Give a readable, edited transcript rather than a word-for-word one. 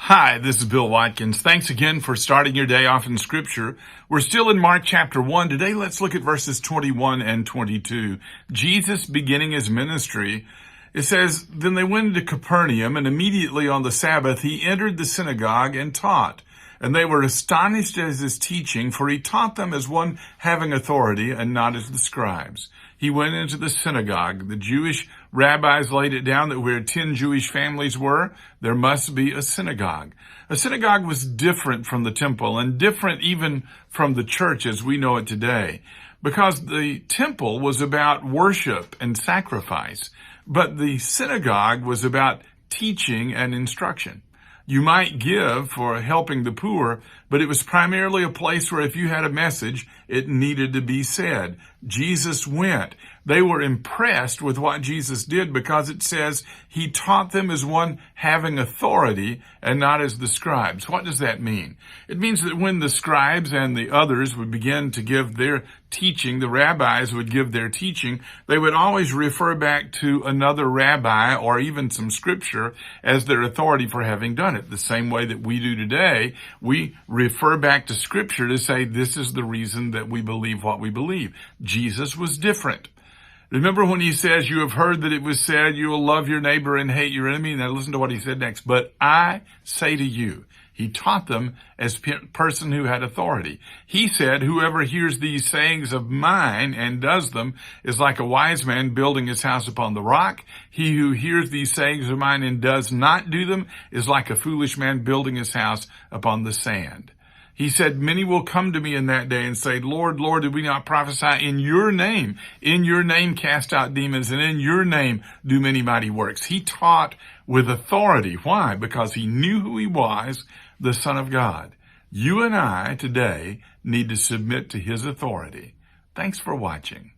Hi, this is Bill Watkins. Thanks again for starting your day off in Scripture. We're still in Mark chapter 1. Today, let's look at verses 21 and 22. Jesus beginning his ministry. It says, Then they went into Capernaum, and immediately on the Sabbath he entered the synagogue and taught. And they were astonished at his teaching, for he taught them as one having authority and not as the scribes. He went into the synagogue. The Jewish rabbis laid it down that where 10 Jewish families were, there must be a synagogue. A synagogue was different from the temple and different even from the church as we know it today, because the temple was about worship and sacrifice, but the synagogue was about teaching and instruction. You might give for helping the poor, but it was primarily a place where if you had a message, it needed to be said. Jesus went. They were impressed with what Jesus did because it says he taught them as one having authority and not as the scribes. What does that mean? It means that when the scribes and the others would begin to give their teaching, the rabbis would give their teaching, they would always refer back to another rabbi or even some scripture as their authority for having done it. The same way that we do today, we refer back to scripture to say this is the reason that we believe what we believe. Jesus was different. Remember when he says, you have heard that it was said, you will love your neighbor and hate your enemy. Now listen to what he said next. But I say to you, he taught them as a person who had authority. He said, whoever hears these sayings of mine and does them is like a wise man building his house upon the rock. He who hears these sayings of mine and does not do them is like a foolish man building his house upon the sand. He said, many will come to me in that day and say, Lord, Lord, did we not prophesy in your name? In your name cast out demons, and in your name do many mighty works. He taught with authority. Why? Because he knew who he was, the Son of God. You and I today need to submit to his authority. Thanks for watching.